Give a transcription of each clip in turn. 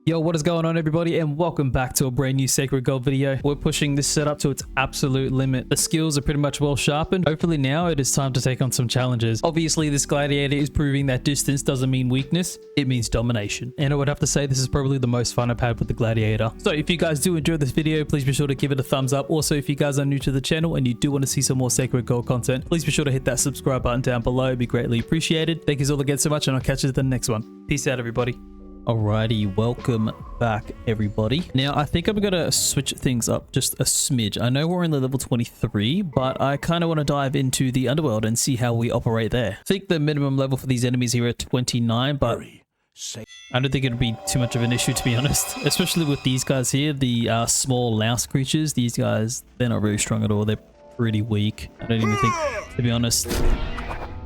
Yo, what is going on everybody, and welcome back to a brand new Sacred Gold video. We're pushing this setup to its absolute limit. The skills are pretty much well sharpened. Hopefully now it is time to take on some challenges. Obviously this gladiator is proving that distance doesn't mean weakness, it means domination. And I would have to say this is probably the most fun I've had with the gladiator. So if you guys do enjoy this video, please be sure to give it a thumbs up. Also, if you guys are new to the channel and you do want to see some more Sacred Gold content, please be sure to hit that subscribe button down below. It'd be greatly appreciated. Thank you all again so much, and I'll catch you at the next one. Peace out everybody. Alrighty, welcome back everybody. Now I think I'm gonna switch things up just a smidge. I know we're in the level 23, but I kind of want to dive into the underworld and see how we operate there. I think the minimum level for these enemies here are 29, but I don't think it'd be too much of an issue, to be honest, especially with these guys here, the small louse creatures. These guys, they're not very strong at all. They're pretty weak. I don't even think, to be honest.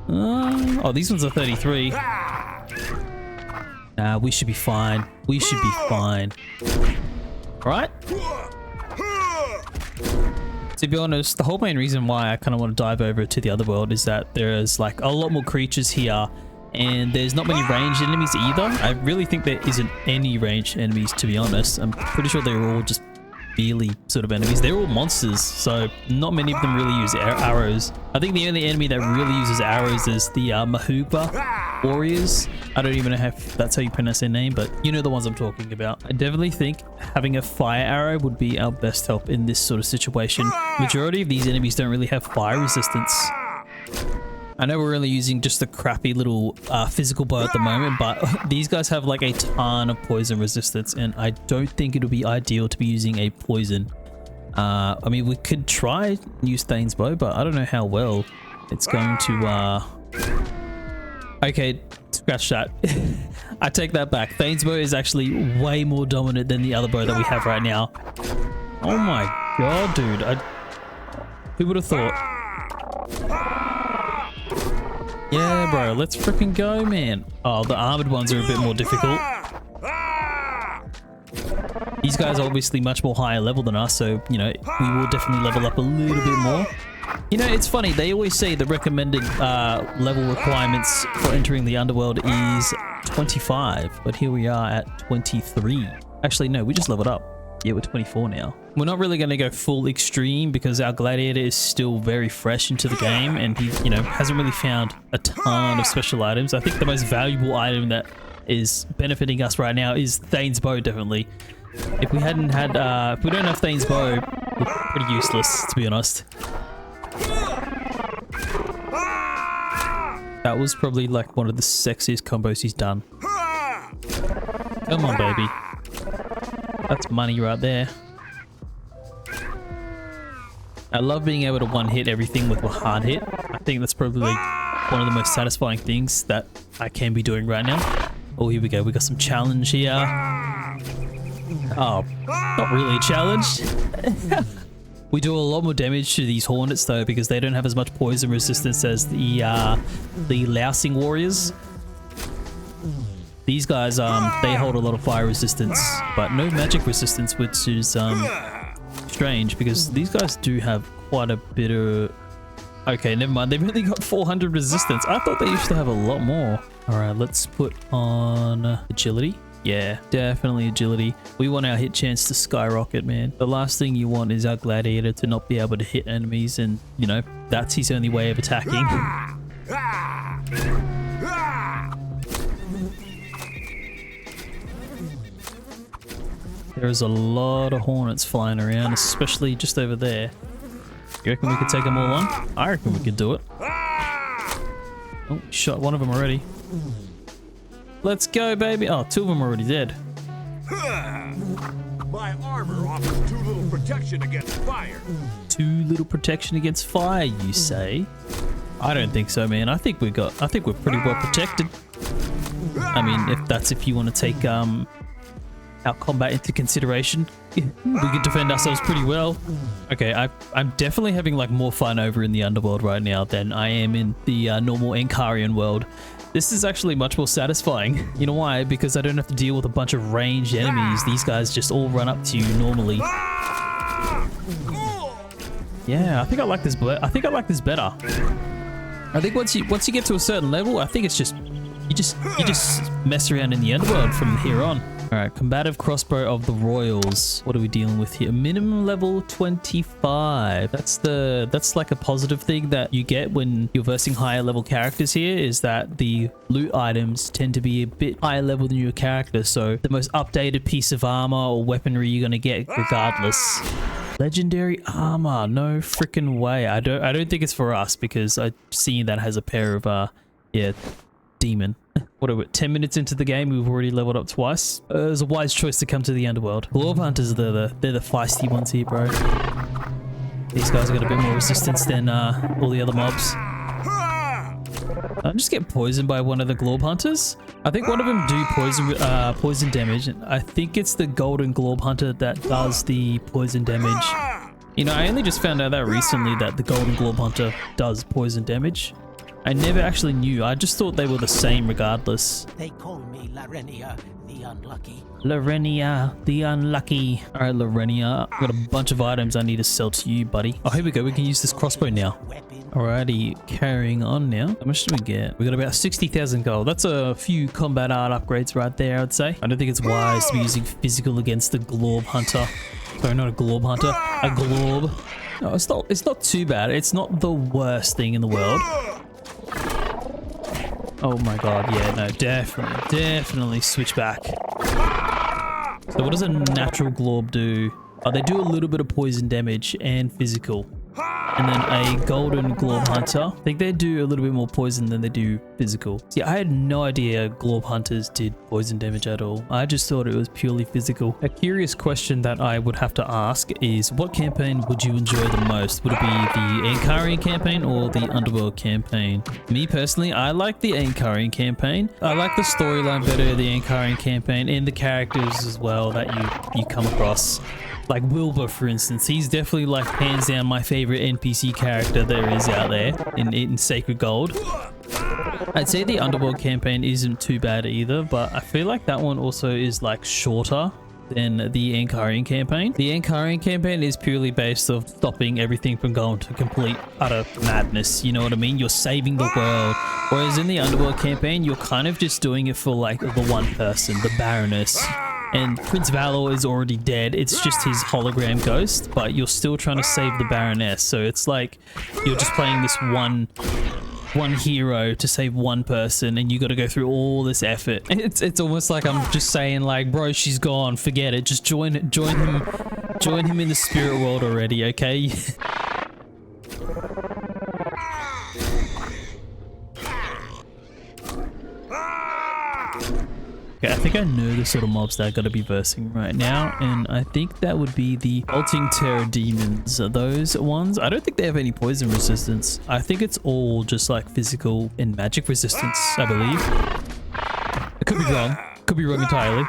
Oh, these ones are 33. We should be fine. We should be fine. Right? To be honest, the whole main reason why I kind of want to dive over to the other world is that there's like a lot more creatures here, and there's not many ranged enemies either. I really think there isn't any ranged enemies, to be honest. I'm pretty sure they're all just melee sort of enemies. They're all monsters, so not many of them really use arrows. I think the only enemy that really uses arrows is the Mahuba warriors. I don't even know if that's how you pronounce their name, but you know the ones I'm talking about. I definitely think having a fire arrow would be our best help in this sort of situation. Majority of these enemies don't really have fire resistance. I know we're only using just a crappy little physical bow at the moment, but these guys have like a ton of poison resistance, and I don't think it would be ideal to be using a poison. I mean, we could try and use Thane's bow, but I don't know how well it's going to... Okay, scratch that. I take that back. Thane's bow is actually way more dominant than the other bow that we have right now. Oh my god, dude. Who would have thought? Yeah, bro, let's freaking go, man. Oh, the armored ones are a bit more difficult. These guys are obviously much more higher level than us, so, you know, we will definitely level up a little bit more. You know, it's funny, they always say the recommended level requirements for entering the underworld is 25, but here we are at 23. Actually, no, we just leveled up. Yeah, we're 24 now. We're not really going to go full extreme because our gladiator is still very fresh into the game, and he, you know, hasn't really found a ton of special items. I think the most valuable item that is benefiting us right now is Thane's bow, definitely. If we hadn't had, if we don't have Thane's bow, we're pretty useless, to be honest. That was probably like one of the sexiest combos he's done. Come on, baby. That's money right there. I love being able to one-hit everything with a hard hit. I think that's probably one of the most satisfying things that I can be doing right now. Oh, here we go. We got some challenge here. Oh, not really a challenge. We do a lot more damage to these hornets though, because they don't have as much poison resistance as the lousing warriors. These guys, they hold a lot of fire resistance, but no magic resistance, which is strange because these guys do have quite a bit of... Okay, never mind. They've only got 400 resistance. I thought they used to have a lot more. All right, let's put on agility. Yeah, definitely agility. We want our hit chance to skyrocket, man. The last thing you want is our gladiator to not be able to hit enemies, and, you know, that's his only way of attacking. There's a lot of hornets flying around, especially just over there. You reckon we could take them all on? I reckon we could do it. Oh, shot one of them already. Let's go, baby. Oh, two of them are already dead. My armor offers too little protection against fire. Too little protection against fire, you say? I don't think so, man. I think we're pretty well protected. I mean, if you want to take our combat into consideration, we can defend ourselves pretty well. Okay, I'm definitely having like more fun over in the underworld right now than I am in the normal Ankarian world. This is actually much more satisfying. You know why? Because I don't have to deal with a bunch of ranged enemies. These guys just all run up to you normally. Yeah, I think I like this. I think I like this better. I think once you get to a certain level, I think it's just you just mess around in the underworld from here on. All right, combative crossbow of the royals. What are we dealing with here? Minimum level 25. That's like a positive thing that you get when you're versing higher level characters here, is that the loot items tend to be a bit higher level than your character. So the most updated piece of armor or weaponry you're gonna get regardless. Legendary armor, no freaking way. I don't think it's for us, because I've seen that has a pair of yeah, demon. What are we, 10 minutes into the game, we've already leveled up twice. It was a wise choice to come to the underworld. Glove hunters, they're the feisty ones here, bro. These guys have got a bit more resistance than all the other mobs. I just get poisoned by one of the globe hunters. I think one of them do poison damage. I think it's the golden globe hunter that does the poison damage. You know, I only just found out that recently, that the golden globe hunter does poison damage. I never actually knew. I just thought they were the same regardless. They call me Larenia, the unlucky. Larenia, the unlucky. All right, Larenia, I've got a bunch of items I need to sell to you, buddy. Oh, here we go. We can use this crossbow now. Alrighty, carrying on now. How much do we get? We got about 60,000 gold. That's a few combat art upgrades right there, I'd say. I don't think it's wise to be using physical against the globe hunter. Sorry, not a globe hunter, a globe. No, it's not too bad. It's not the worst thing in the world. Oh my god, yeah, no, definitely switch back. So what does a natural globe do? Oh, they do a little bit of poison damage and physical. And then a golden globe hunter, I think they do a little bit more poison than they do physical. See, I had no idea globe hunters did poison damage at all. I just thought it was purely physical. A curious question that I would have to ask is, what campaign would you enjoy the most? Would it be the Ankarian campaign or the Underworld campaign? Me personally, I like the Ankarian campaign. I like the storyline better, the Ankarian campaign, and the characters as well that you come across. Like Wilbur, for instance, he's definitely like hands down my favorite NPC character there is out there in Sacred Gold. I'd say the Underworld campaign isn't too bad either, but I feel like that one also is like shorter than the Ankarian campaign. The Ankarian campaign is purely based on stopping everything from going to complete utter madness, you know what I mean? You're saving the world. Whereas in the Underworld campaign, you're kind of just doing it for like the one person, the Baroness. And Prince Valor is already dead. It's just his hologram ghost, but you're still trying to save the Baroness. So it's like you're just playing this one hero to save one person, and you got to go through all this effort. It's almost like I'm just saying, like, bro, she's gone, forget it. Just join him in the spirit world already, okay? Okay, I think I know the sort of mobs that I gotta be versing right now, and I think that would be the Ulting Terror Demons. Those ones, I don't think they have any poison resistance. I think it's all just like physical and magic resistance, I believe. I could be wrong. Could be wrong entirely.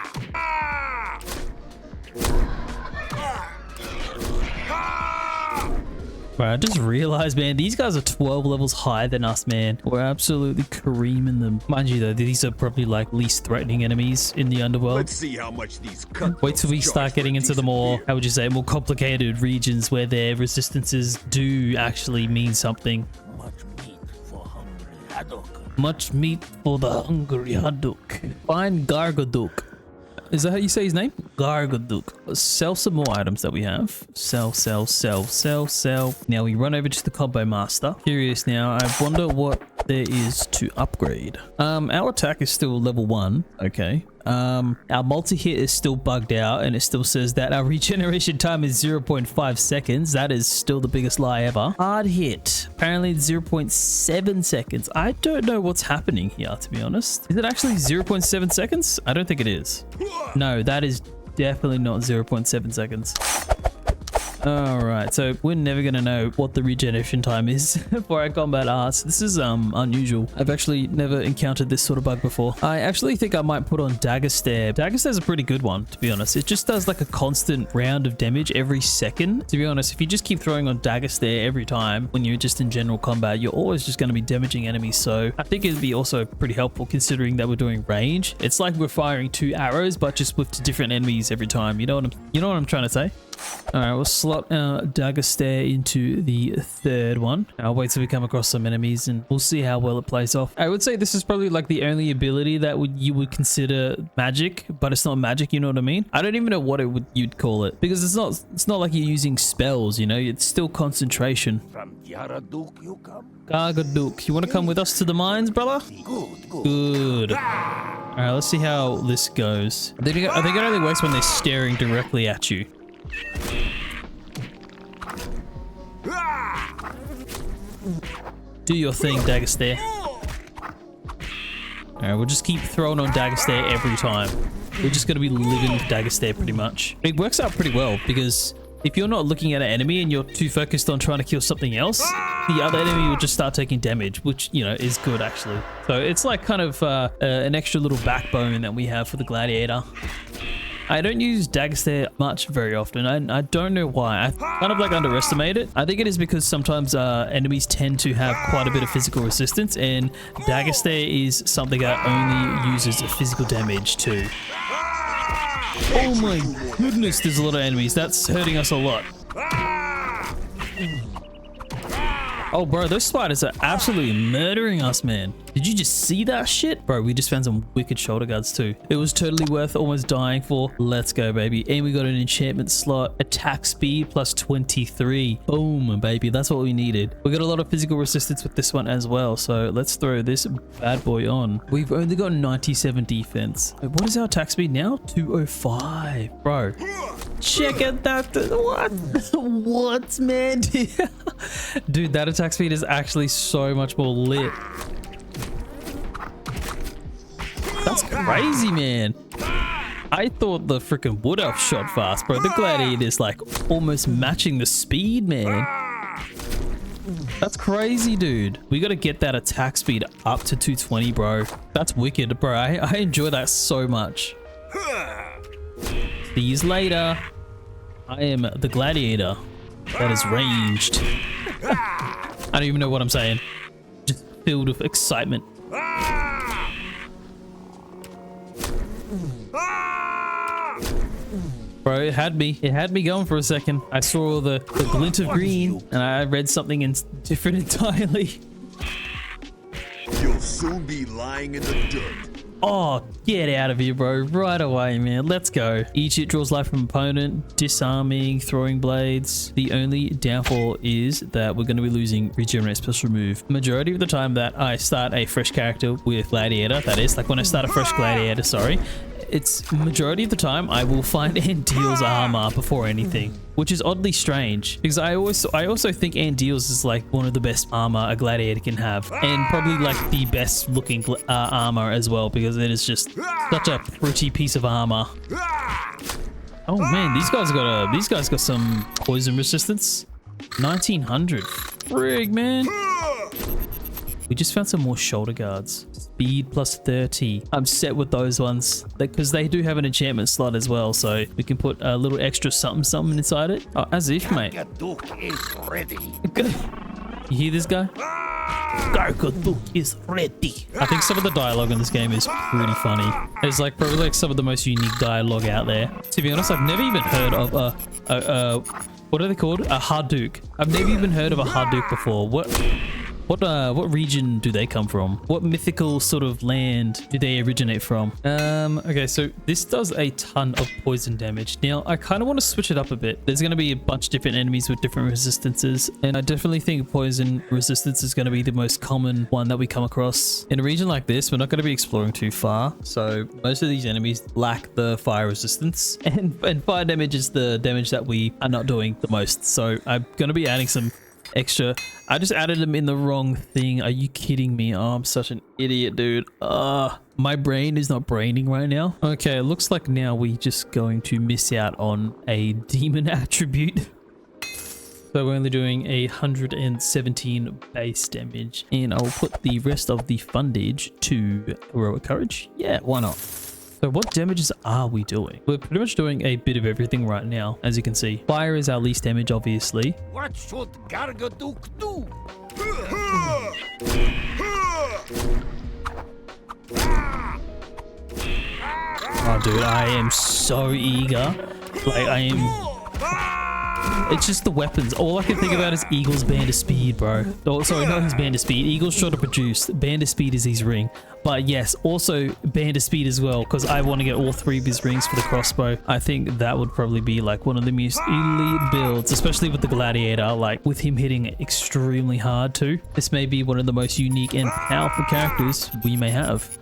Right, I just realized, man, these guys are 12 levels higher than us, man. We're absolutely creaming them. Mind you, though, these are probably like least threatening enemies in the underworld. Let's see how much these wait till we start getting into the more, how would you say, more complicated regions where their resistances do actually mean something. Much meat for hungry haddock. Much meat for the hungry haddock. Find Gargaduk. Is that how you say his name? Gargaduk. Let's sell some more items that we have. Sell. Now we run over to the combo master. Curious now, I wonder what there is to upgrade. Our attack is still level 1. Okay. Our multi-hit is still bugged out, and it still says that our regeneration time is 0.5 seconds. That is still the biggest lie ever. Hard hit, apparently 0.7 seconds. I don't know what's happening here, to be honest. Is it actually 0.7 seconds? I don't think it is. No, that is definitely not 0.7 seconds. Alright, so we're never going to know what the regeneration time is for our combat arts. This is unusual. I've actually never encountered this sort of bug before. I actually think I might put on Dagger Stab. Dagger Stab is a pretty good one, to be honest. It just does like a constant round of damage every second. To be honest, if you just keep throwing on Dagger Stab every time when you're just in general combat, you're always just going to be damaging enemies. So I think it'd be also pretty helpful considering that we're doing range. It's like we're firing 2 arrows, but just with different enemies every time. You know what I'm trying to say? All right, we'll slow slot our dagger stare into the third one. I'll wait till we come across some enemies and we'll see how well it plays off. I would say this is probably like the only ability that you would consider magic, but it's not magic, you know what I mean? I don't even know what you'd call it, because it's not like you're using spells, you know, it's still concentration. From Yaraduk you come? Gargaduk, you want to come with us to the mines, brother? Good. All right, let's see how this goes. I think it only works when they're staring directly at you. Do your thing, dagger stare. Alright, we'll just keep throwing on dagger stare every time. We're just going to be living with dagger stare pretty much. It works out pretty well because if you're not looking at an enemy and you're too focused on trying to kill something else, the other enemy will just start taking damage, which, you know, is good actually. So it's like kind of an extra little backbone that we have for the gladiator. I don't use dagger stare much very often. I don't know why. I kind of like underestimate it. I think it is because sometimes enemies tend to have quite a bit of physical resistance, and dagger stare is something that only uses physical damage too. Oh my goodness, there's a lot of enemies. That's hurting us a lot. Oh, bro, those spiders are absolutely murdering us, man. Did you just see that shit? Bro, we just found some wicked shoulder guards too. It was totally worth almost dying for. Let's go, baby. And we got an enchantment slot. Attack speed plus 23. Boom, baby. That's what we needed. We got a lot of physical resistance with this one as well. So let's throw this bad boy on. We've only got 97 defense. Wait, what is our attack speed now? 205. Bro, check out that. What? What, man? Dude, that attack speed is actually so much more lit. That's crazy, man. I thought the freaking wood elf shot fast, bro. The gladiator is like almost matching the speed, man. That's crazy, dude. We got to get that attack speed up to 220, bro. That's wicked, bro. I enjoy that so much. See you later. I am the gladiator that is ranged. I don't even know what I'm saying. Just filled with excitement. Bro, it had me going for a second. I saw the glint of green and I read something different entirely. You'll soon be lying in the dirt. Oh, get out of here, bro. Right away, man. Let's go. Each hit draws life from opponent, disarming, throwing blades. The only downfall is that we're going to be losing regenerate special move. Majority of the time that I start a fresh character with gladiator, that is, like when I start a fresh gladiator, sorry, it's majority of the time I will find Andeal's armor before anything, which is oddly strange because I also think Andeal's is like one of the best armor a gladiator can have, and probably like the best looking armor as well, because it is just such a pretty piece of armor. Oh man, these guys got some poison resistance. 1900. Frig, man. We just found some more shoulder guards. Speed plus 30. I'm set with those ones because they do have an enchantment slot as well, so we can put a little extra something inside it. Oh, as if, mate. Yaraduk is ready. You hear this guy? Gargaduk is ready. I think some of the dialogue in this game is pretty funny. It's like probably like some of the most unique dialogue out there. To be honest, I've never even heard of a what are they called? A Harduk. I've never even heard of a Harduk before. What region do they come from? What mythical sort of land do they originate from? Okay, so this does a ton of poison damage. Now, I kind of want to switch it up a bit. There's going to be a bunch of different enemies with different resistances, and I definitely think poison resistance is going to be the most common one that we come across. In a region like this, we're not going to be exploring too far, so most of these enemies lack the fire resistance, and fire damage is the damage that we are not doing the most. So I'm going to be adding some extra. I just added them in the wrong thing. Are you kidding me? Oh, I'm such an idiot, dude. My brain is not braining right now. Okay, it looks like now we just going to miss out on a demon attribute. So we're only doing 117 base damage, and I'll put the rest of the fundage to heroic courage. Yeah, why not? So what damages are we doing? We're pretty much doing a bit of everything right now, as you can see. Fire is our least damage, obviously. What should Gargaduk do? Oh, dude, I am so eager. Like, I am It's just the weapons. All I can think about is Eagle's Band of Speed, bro. Oh, sorry, not his Band of Speed. Eagle's short to produce. Band of Speed is his ring. But yes, also Band of Speed as well, because I want to get all 3 of his rings for the crossbow. I think that would probably be like one of the most elite builds, especially with the Gladiator, like with him hitting extremely hard too. This may be one of the most unique and powerful characters we may have.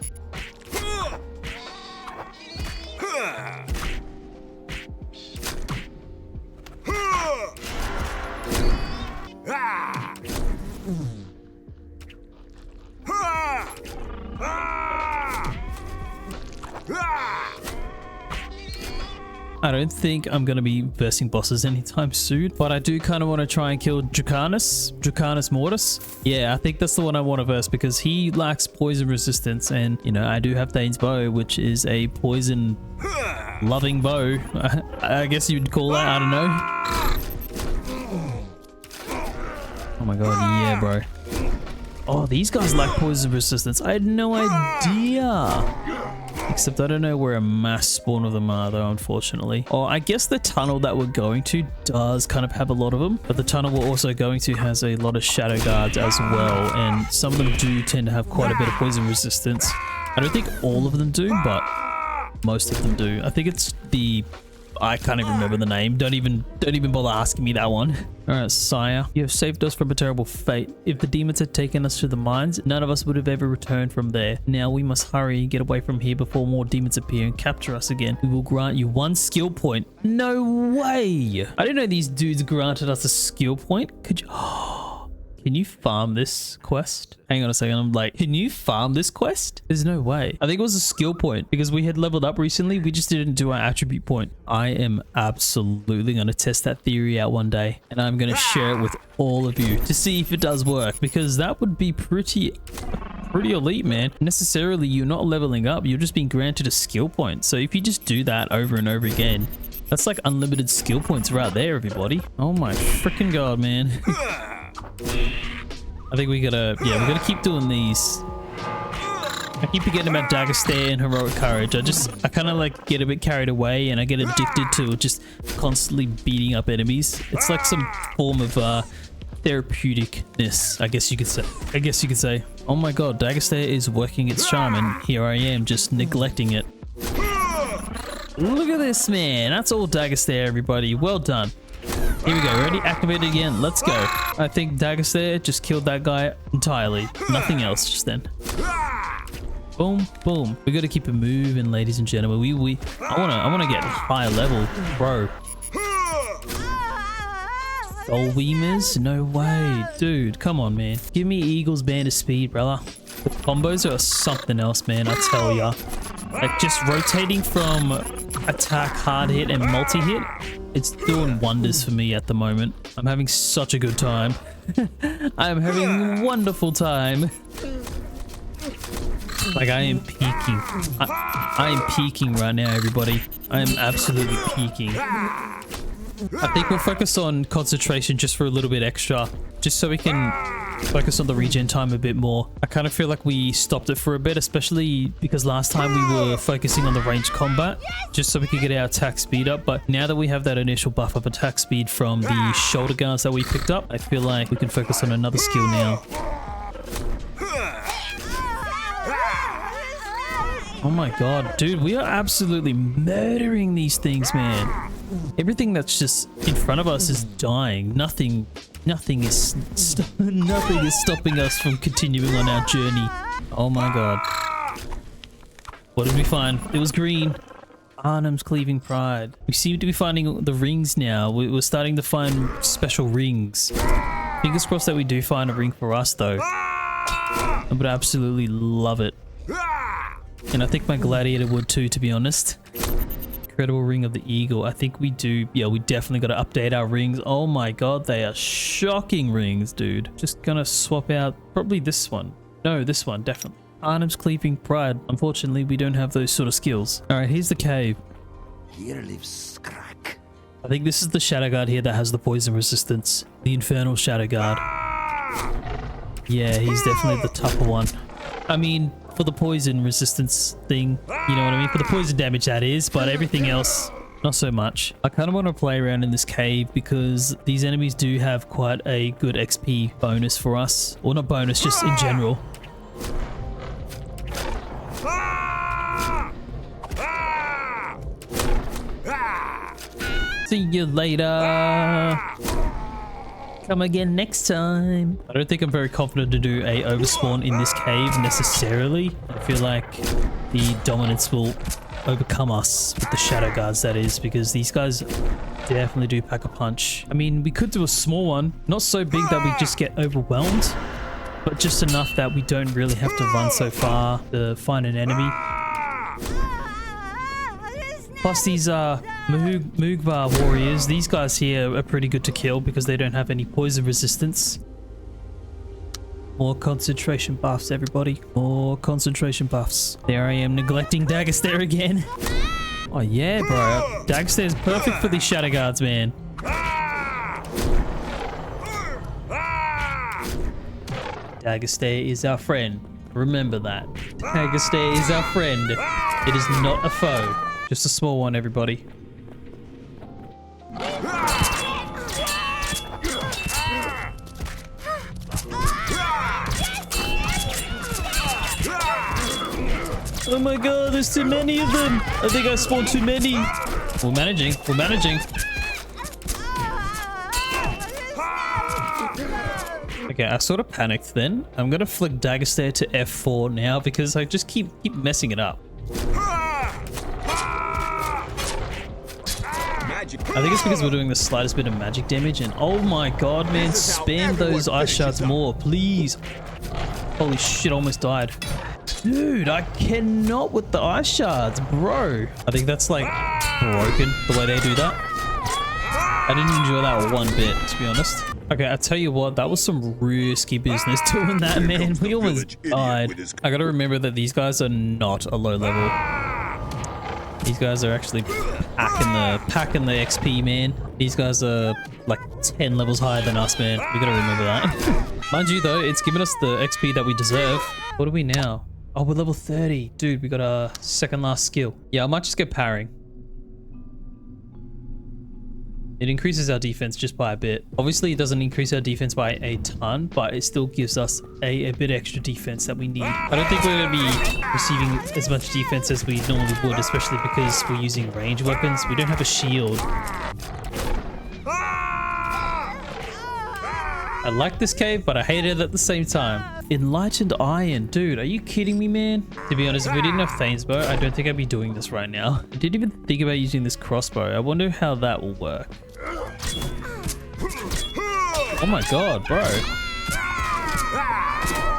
I don't think I'm going to be versing bosses anytime soon, but I do kind of want to try and kill Dracanus Mortis. Yeah, I think that's the one I want to verse because he lacks poison resistance, and you know, I do have Thane's bow, which is a poison loving bow. I guess you'd call that, I don't know. Oh my god, yeah, bro. Oh, these guys lack poison resistance. I had no idea. Except I don't know where a mass spawn of them are though, unfortunately. Oh, I guess the tunnel that we're going to does kind of have a lot of them, but the tunnel we're also going to has a lot of shadow guards as well, and some of them do tend to have quite a bit of poison resistance. I don't think all of them do, but most of them do. I think it's the... I can't even remember the name. Don't even bother asking me that one. All right, sire, you have saved us from a terrible fate. If the demons had taken us to the mines, none of us would have ever returned from there. Now we must hurry and get away from here before more demons appear and capture us again. We will grant you 1 skill point. No way! I didn't know these dudes granted us a skill point. Could you... Can you farm this quest? Hang on a second. I'm like, can you farm this quest? There's no way. I think it was a skill point because we had leveled up recently. We just didn't do our attribute point. I am absolutely going to test that theory out one day, and I'm going to share it with all of you to see if it does work, because that would be pretty elite, man. Necessarily, you're not leveling up. You're just being granted a skill point. So if you just do that over and over again, that's like unlimited skill points right there, everybody. Oh my freaking god, man. I think we gotta, yeah, we're gonna keep doing these. I keep forgetting about Dagger Stare and Heroic Courage. I kind of like get a bit carried away and I get addicted to just constantly beating up enemies. It's like some form of therapeuticness, I guess you could say. Oh my god, Dagger Stare is working its charm, and here I am just neglecting it. Look at this, man. That's all Dagger Stare, everybody. Well done. Here we go. Ready? Activate it again. Let's go. I think Dagger Stare just killed that guy entirely. Nothing else just then. Boom, boom. We got to keep it moving, ladies and gentlemen. I wanna get higher level, bro. Soul Weemers? No way, dude. Come on, man. Give me Eagle's Band of Speed, brother. The combos are something else, man. I tell ya. Like just rotating from attack, hard hit, and multi-hit, it's doing wonders for me at the moment. I'm having such a good time. I'm having a wonderful time. Like I am peaking. I am peaking right now, everybody. I am absolutely peaking. I think we'll focus on concentration just for a little bit extra, just so we can focus on the regen time a bit more. I kind of feel like we stopped it for a bit, especially because last time we were focusing on the ranged combat just so we could get our attack speed up. But now that we have that initial buff of attack speed from the shoulder guards that we picked up, I feel like we can focus on another skill now. Oh my god, dude, we are absolutely murdering these things, man. Everything that's just in front of us is dying. Nothing is stopping us from continuing on our journey. Oh my god. What did we find? It was green. Arnhem's Cleaving Pride. We seem to be finding the rings now. We're starting to find special rings. Fingers crossed that we do find a ring for us though. I would absolutely love it. And I think my Gladiator would too, to be honest. Incredible Ring of the Eagle. I think we do. Yeah, we definitely got to update our rings. Oh my god, they are shocking rings, dude. Just gonna swap out probably this one. No, this one, definitely. Arnhem's Cleaving Pride. Unfortunately, we don't have those sort of skills. All right, here's the cave. Here lives Crack. I think this is the Shadow Guard here that has the poison resistance. The Infernal Shadow Guard. Yeah, he's definitely the tougher one. I mean, for the poison resistance thing, you know what I mean? For the poison damage, that is, but everything else, not so much. I kind of want to play around in this cave because these enemies do have quite a good XP bonus for us. Or not bonus, just in general. See you later. Come again next time. I don't think I'm very confident to do a overspawn in this cave necessarily. I feel like the dominance will overcome us with the shadow guards, that is, because these guys definitely do pack a punch. I mean, we could do a small one, not so big that we just get overwhelmed, but just enough that we don't really have to run so far to find an enemy. Plus these Mugbar warriors, these guys here are pretty good to kill because they don't have any poison resistance. More concentration buffs, everybody. More concentration buffs. There I am neglecting Dagger Stare again. Oh yeah, bro. Dagger Stare is perfect for these shadow guards, man. Dagger Stare is our friend. Remember that. Dagger Stare is our friend. It is not a foe. Just a small one, everybody. Oh my god, there's too many of them. I think I spawned too many. We're managing. We're managing. Okay, I sort of panicked then. I'm gonna flick Dagger Stare to F4 now because I just keep messing it up. I think it's because we're doing the slightest bit of magic damage, and oh my god, man, spam those ice shards more, please. Holy shit, I almost died. Dude, I cannot with the ice shards, bro. I think that's like broken, the way they do that. I didn't enjoy that one bit, to be honest. Okay, I tell you what, that was some risky business doing that, man. We almost died. I gotta remember that these guys are not a low level. These guys are actually packing the XP, man. These guys are like 10 levels higher than us, man. We gotta remember that. Mind you, though, it's given us the XP that we deserve. What are we now? Oh, we're level 30. Dude, we got a second last skill. Yeah, I might just get parrying. It increases our defense just by a bit. Obviously, it doesn't increase our defense by a ton, but it still gives us a bit extra defense that we need. I don't think we're going to be receiving as much defense as we normally would, especially because we're using ranged weapons. We don't have a shield. I like this cave, but I hate it at the same time. Enlightened Iron. Dude, are you kidding me, man? To be honest, if we didn't have Thane's bow, I don't think I'd be doing this right now. I didn't even think about using this crossbow. I wonder how that will work. Oh my god, bro.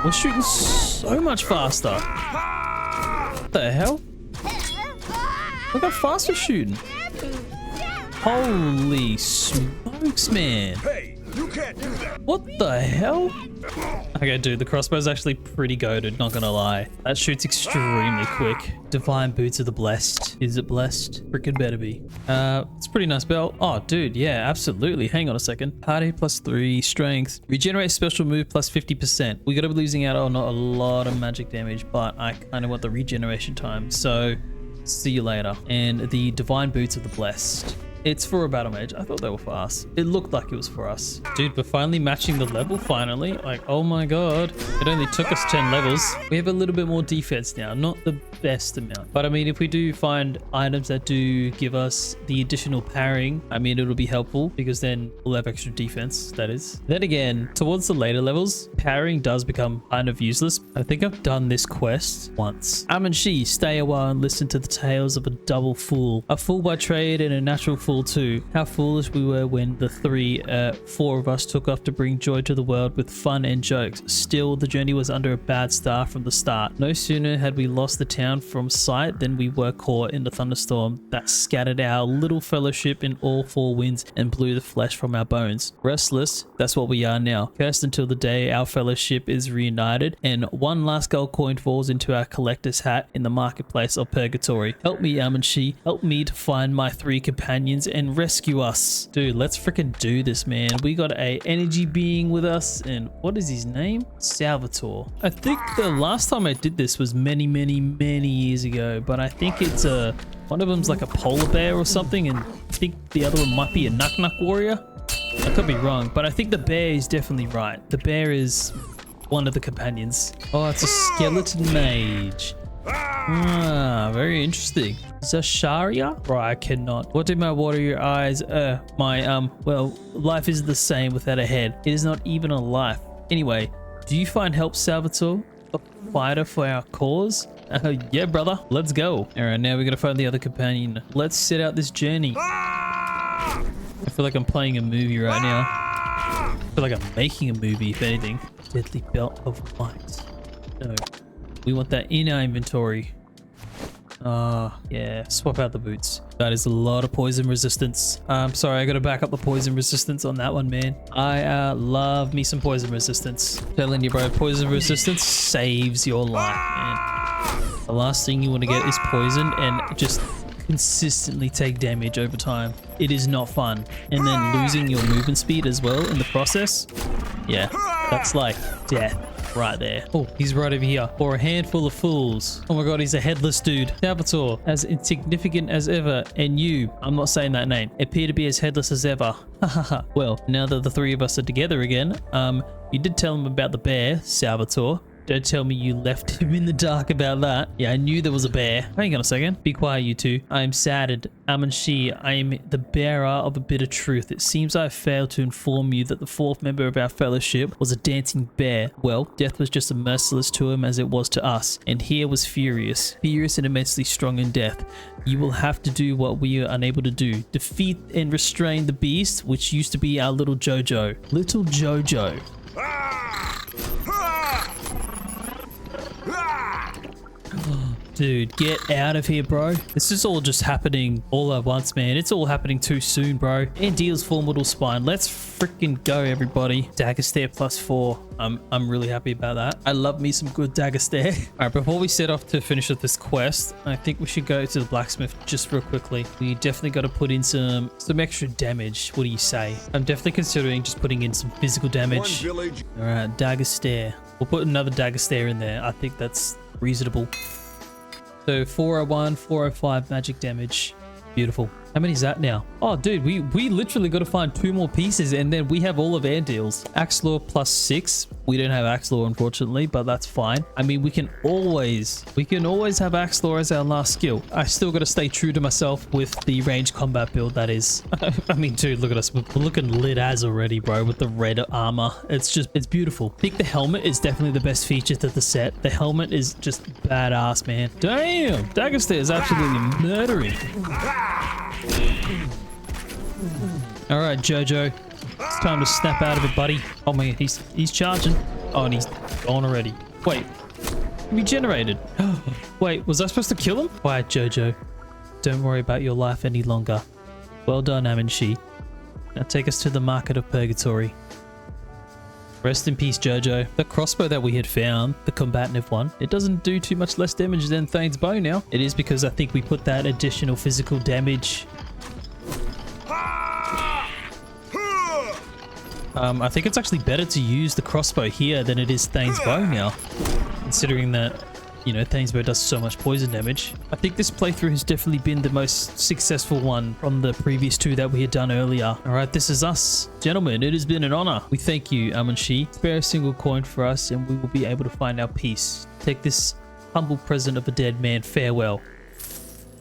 We're shooting so much faster. What the hell? Look how fast we're shooting. Holy smokes, man. Hey, you can't do that. What the hell? Okay, dude, the crossbow's actually pretty goated, not gonna lie. That shoots extremely quick. Divine Boots of the Blessed. Is it blessed? Freaking better be. It's a pretty nice belt. Oh, dude, yeah, absolutely. Hang on a second. Party +3, strength. Regenerate special move +50%. We gotta be losing out on a lot of magic damage, but I kind of want the regeneration time. So, see you later. And the Divine Boots of the Blessed. It's for a battle mage. I thought they were for us. It looked like it was for us. Dude, we're finally matching the level, finally. Like, oh my god. It only took us 10 levels. We have a little bit more defense now. Not the best amount. But I mean, if we do find items that do give us the additional parrying, I mean, it'll be helpful because then we'll have extra defense, that is. Then again, towards the later levels, parrying does become kind of useless. I think I've done this quest once. Amanshi, stay a while and listen to the tales of a double fool. A fool by trade and a natural fool too. How foolish we were when the four of us took off to bring joy to the world with fun and jokes. Still, the journey was under a bad star from the start. No sooner had we lost the town from sight than we were caught in the thunderstorm that scattered our little fellowship in all four winds and blew the flesh from our bones. Restless, that's what we are now. Cursed until the day our fellowship is reunited and one last gold coin falls into our collector's hat in the marketplace of purgatory. Help me, Amanshi. Help me to find my three companions companions and rescue us. Dude, let's freaking do this, man. We got a energy being with us, and what is his name? Salvatore. I think the last time I did this was many years ago, but I think it's one of them's like a polar bear or something, and I think the other one might be a Knock warrior. I could be wrong, but I think the bear is definitely right. The bear is one of the companions. Oh, it's a skeleton mage. Ah, very interesting. Zasharia? Bro, I cannot. What did my water your eyes? Well, life is the same without a head. It is not even a life. Anyway, do you find help, Salvatore? A fighter for our cause? Yeah, brother. Let's go. All right, now we gotta find the other companion. Let's set out this journey. I feel like I'm playing a movie right now. I feel like I'm making a movie, if anything. Deadly belt of light. No. We want that in our inventory. Yeah. Swap out the boots. That is a lot of poison resistance. I'm sorry, I gotta back up the poison resistance on that one, man. I love me some poison resistance. Telling you, bro, poison resistance saves your life, man. The last thing you want to get is poisoned and just consistently take damage over time. It is not fun. And then losing your movement speed as well in the process. Yeah, that's like death right there. Oh, he's right over here. For a handful of fools. Oh my god, he's a headless dude. Salvatore, as insignificant as ever, and you, I'm not saying that name, appear to be as headless as ever. Hahaha. Well, now that the three of us are together again, you did tell him about the bear, Salvatore. Don't tell me you left him in the dark about that. Yeah, I knew there was a bear. Hang on a second. Be quiet, you two. I am saddened. Amanshi, I am the bearer of a bit of truth. It seems I have failed to inform you that the fourth member of our fellowship was a dancing bear. Well, death was just as merciless to him as it was to us. And here was furious and immensely strong in death. You will have to do what we are unable to do. Defeat and restrain the beast, which used to be our little Jojo. Little Jojo. Dude, get out of here, bro. This is all just happening all at once, man. It's all happening too soon, bro. And deals formidable spine. Let's freaking go, everybody. Dagger stare +4. I'm really happy about that. I love me some good dagger stare. All right, before we set off to finish up this quest, I think we should go to the blacksmith just real quickly. We definitely got to put in some extra damage. What do you say? I'm definitely considering just putting in some physical damage. All right, dagger stare. We'll put another dagger stare in there. I think that's reasonable. So 401, 405 magic damage. Beautiful. How many is that now? Oh, dude, we literally got to find 2 more pieces and then we have all of our deals. Axe Law +6. We don't have Axe Law, unfortunately, but that's fine. I mean, we can always have Axe Law as our last skill. I still got to stay true to myself with the ranged combat build, that is. I mean, dude, look at us. We're looking lit as already, bro, with the red armor. It's beautiful. I think the helmet is definitely the best feature to the set. The helmet is just badass, man. Damn, Dagger Stare is absolutely murdering. All right, Jojo, it's time to snap out of it, buddy. Oh man, he's charging. Oh, and he's gone already. Wait, regenerated. Wait, was I supposed to kill him? Quiet, Jojo. Don't worry about your life any longer. Well done, Amanshi. Now take us to the market of purgatory. Rest in peace, Jojo. The crossbow that we had found, the combative one, it doesn't do too much less damage than Thane's bow now. It is because I think we put that additional physical damage. I think it's actually better to use the crossbow here than it is Thane's bow now, considering that, you know, Thane's bow does so much poison damage. I think this playthrough has definitely been the most successful one from the previous 2 that we had done earlier. All right, this is us. Gentlemen, it has been an honor. We thank you, Amanshi. Spare a single coin for us and we will be able to find our peace. Take this humble present of a dead man. Farewell.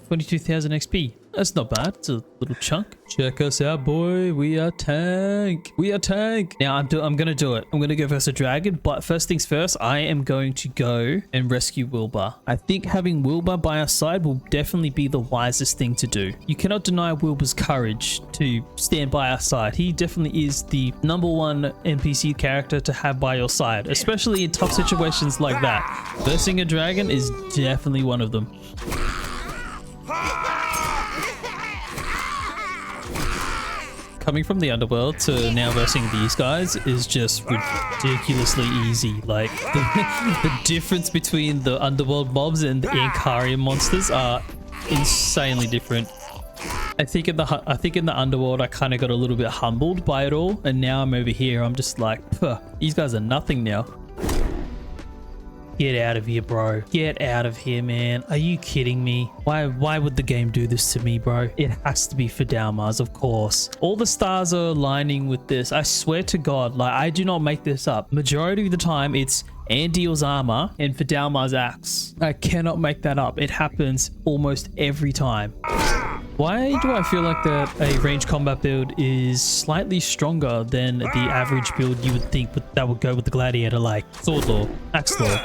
22,000 XP. That's not bad. It's a little chunk. Check us out, boy. We are tank. We are tank. Now I'm gonna do it. I'm gonna go versus a dragon, but first things first, I am going to go and rescue Wilbur. I think having Wilbur by our side will definitely be the wisest thing to do. You cannot deny Wilbur's courage to stand by our side. He definitely is the #1 NPC character to have by your side, especially in tough situations like that. Versing a dragon is definitely one of them. Coming from the underworld to now versing these guys is just ridiculously easy. Like the difference between the underworld mobs and the Ankarian monsters are insanely different. I think in the underworld I kind of got a little bit humbled by it all, and now I'm over here. I'm just like, these guys are nothing now. Get out of here, bro. Get out of here, man. Are you kidding me? Why would the game do this to me, bro? It has to be for Dalmars, of course. All the stars are aligning with this. I swear to God, like, I do not make this up. Majority of the time, it's Andiel's armor and Fidalmar's axe. I cannot make that up. It happens almost every time. Why do I feel like that a ranged combat build is slightly stronger than the average build you would think that would go with the gladiator, like sword law, axe law?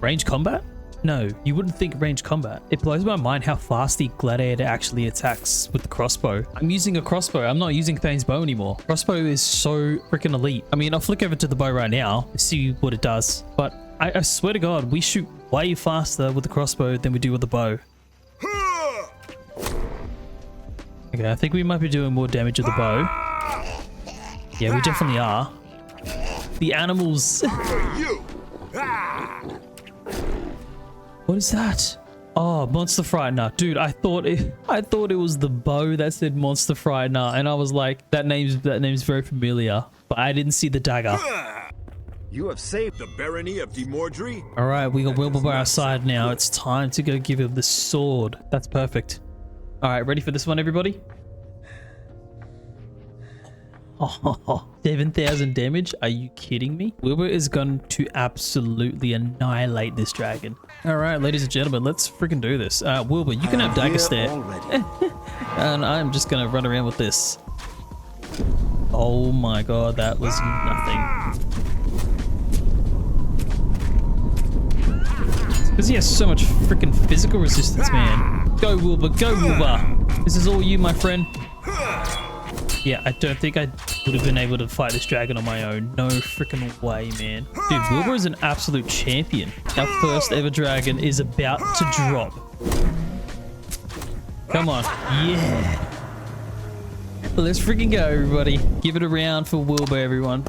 Ranged combat? No, you wouldn't think ranged combat. It blows my mind how fast the gladiator actually attacks with the crossbow. I'm using a crossbow. I'm not using Thane's bow anymore. Crossbow is so freaking elite. I mean, I'll flick over to the bow right now to see what it does. But I swear to God, we shoot way faster with the crossbow than we do with the bow. Okay, I think we might be doing more damage with the bow. Yeah, we definitely are. The animals. What is that? Oh, Monster Frightener. Dude, I thought it was the bow that said Monster Frightener, and I was like, that name's very familiar, but I didn't see the dagger. You have saved the barony of Demordry. All right, we got Wilbur by our side now. It's time to go give him the sword. That's perfect. All right, ready for this one, everybody? Oh, 7,000 damage? Are you kidding me? Wilbur is going to absolutely annihilate this dragon. All right, ladies and gentlemen, let's freaking do this. Wilbur, you can have daggers there. And I'm just going to run around with this. Oh my God, that was nothing. Because he has so much freaking physical resistance, man. Go, Wilbur. Go, Wilbur. This is all you, my friend. Yeah, I don't think I would have been able to fight this dragon on my own. No freaking way, man. Dude, Wilbur is an absolute champion. Our first ever dragon is about to drop. Come on. Yeah. Let's freaking go, everybody. Give it a round for Wilbur, everyone.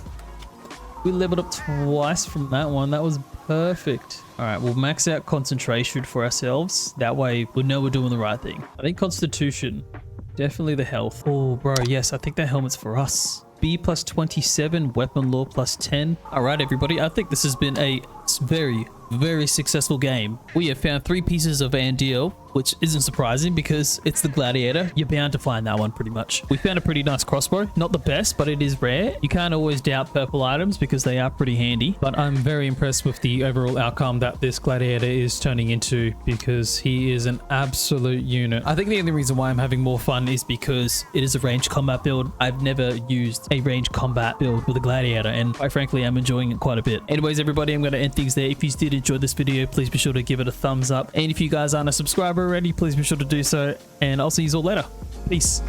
We leveled up twice from that one. That was perfect. All right, we'll max out concentration for ourselves. That way we'll know we're doing the right thing. I think constitution, definitely the health. Oh, bro, yes, I think that helmet's for us. B plus 27, weapon law plus 10. All right, everybody, I think this has been a very successful game. We have found 3 pieces of Andiel, which isn't surprising because it's the gladiator. You're bound to find that one pretty much. We found a pretty nice crossbow. Not the best, but it is rare. You can't always doubt purple items because they are pretty handy. But I'm very impressed with the overall outcome that this gladiator is turning into because he is an absolute unit. I think the only reason why I'm having more fun is because it is a ranged combat build. I've never used a ranged combat build with a gladiator, and quite frankly, I'm enjoying it quite a bit. Anyways, everybody, I'm going to end things there. If you did enjoy this video, please be sure to give it a thumbs up. And if you guys aren't a subscriber already, please be sure to do so. And I'll see you all later. Peace.